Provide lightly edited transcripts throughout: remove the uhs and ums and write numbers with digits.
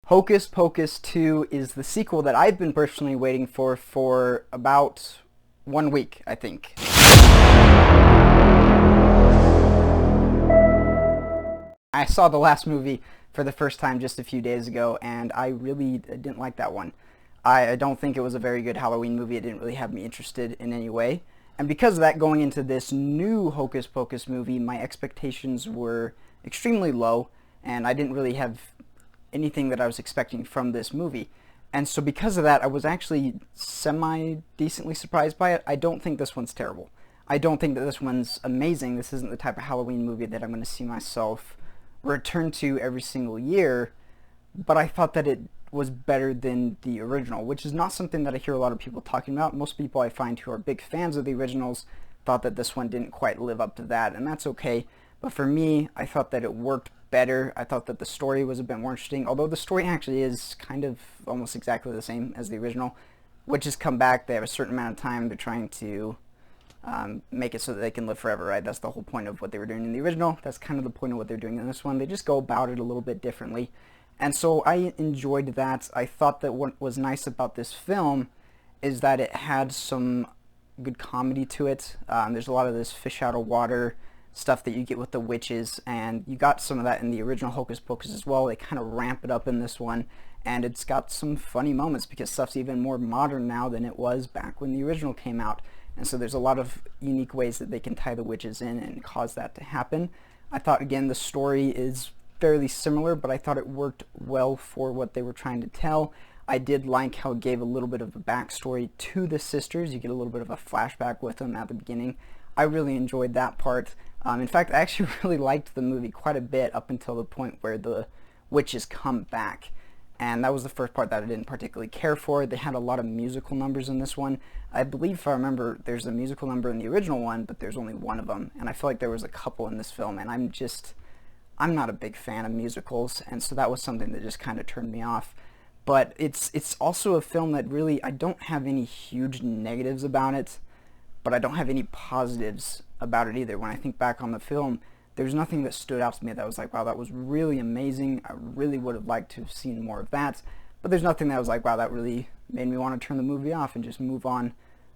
Hocus Pocus 2 is the sequel that I've been personally waiting for about 1 week, I think. I saw the last movie for the first time just a few days ago, and I really didn't like that one. I don't think it was a very good Halloween movie. It didn't really have me interested in any way. And because of that, going into this new Hocus Pocus movie, my expectations were extremely low, and I didn't really have anything that I was expecting from this movie. And so because of that, I was actually semi-decently surprised by it. I don't think this one's terrible. I don't think that this one's amazing. This isn't the type of Halloween movie that I'm going to see myself return to every single year, but I thought that it was better than the original, which is not something that I hear a lot of people talking about. Most people I find who are big fans of the originals thought that this one didn't quite live up to that, and that's okay. But for me, I thought that it worked better. I thought that the story was a bit more interesting, although the story actually is kind of almost exactly the same as the original. Witches come back, they have a certain amount of time, they're trying to make it so that they can live forever, right? That's the whole point of what they were doing in the original. That's kind of the point of what they're doing in this one. They just go about it a little bit differently. And so I enjoyed that. I thought that what was nice about this film is that it had some good comedy to it. There's a lot of this fish out of water stuff that you get with the witches, and you got some of that in the original Hocus Pocus as well. They kind of ramp it up in this one, and it's got some funny moments because stuff's even more modern now than it was back when the original came out. And so there's a lot of unique ways that they can tie the witches in and cause that to happen. I thought, again, the story is fairly similar, but I thought it worked well for what they were trying to tell. I did like how it gave a little bit of a backstory to the sisters. You get a little bit of a flashback with them at the beginning. I really enjoyed that part. In fact, I actually really liked the movie quite a bit up until the point where the witches come back. And that was the first part that I didn't particularly care for. They had a lot of musical numbers in this one. I believe, if I remember, there's a musical number in the original one, but there's only one of them. And I feel like there was a couple in this film, and I'm not a big fan of musicals, and so that was something that just kind of turned me off. But it's also a film that really, I don't have any huge negatives about it, but I don't have any positives about it either. When I think back on the film, there's nothing that stood out to me that was like, wow, that was really amazing. I really would have liked to have seen more of that. But there's nothing that was like, wow, that really made me want to turn the movie off and just move on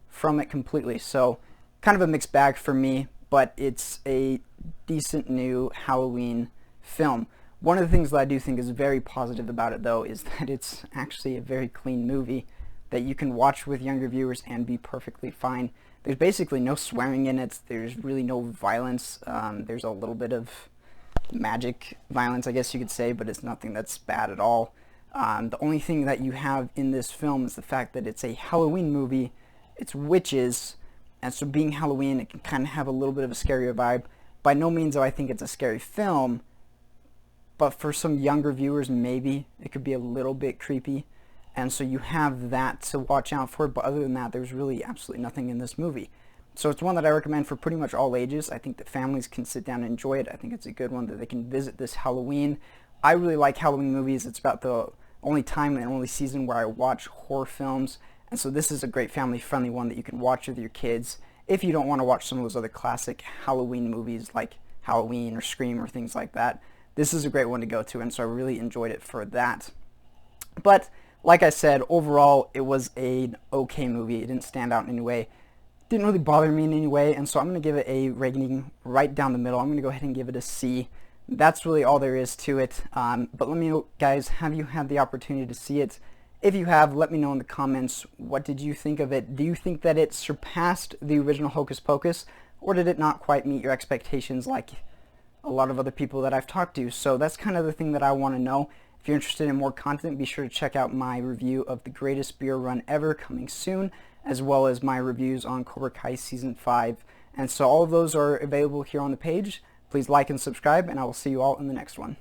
from it completely. So kind of a mixed bag for me, but it's a decent new Halloween film. One of the things that I do think is very positive about it, though, is that it's actually a very clean movie that you can watch with younger viewers and be perfectly fine. There's basically no swearing in it. There's really no violence. There's a little bit of magic violence, I guess you could say, but it's nothing that's bad at all. The only thing that you have in this film is the fact that it's a Halloween movie. It's witches, and so being Halloween, it can kind of have a little bit of a scarier vibe. By no means do I think it's a scary film, but for some younger viewers, maybe it could be a little bit creepy. And so you have that to watch out for, but other than that, there's really absolutely nothing in this movie. So it's one that I recommend for pretty much all ages. I think that families can sit down and enjoy it. I think it's a good one that they can visit this Halloween. I really like Halloween movies. It's about the only time and only season where I watch horror films. And so this is a great family-friendly one that you can watch with your kids if you don't want to watch some of those other classic Halloween movies like Halloween or Scream or things like that. This is a great one to go to, and so I really enjoyed it for that. But like I said, overall, it was an okay movie. It didn't stand out in any way. It didn't really bother me in any way, and so I'm going to give it a rating right down the middle. I'm going to go ahead and give it a C. That's really all there is to it. But let me know, guys, have you had the opportunity to see it? If you have, let me know in the comments, what did you think of it? Do you think that it surpassed the original Hocus Pocus, or did it not quite meet your expectations like a lot of other people that I've talked to? So that's kind of the thing that I want to know. If you're interested in more content, be sure to check out my review of The Greatest Beer Run Ever coming soon, as well as my reviews on Cobra Kai Season 5. And so all of those are available here on the page. Please like and subscribe, and I will see you all in the next one.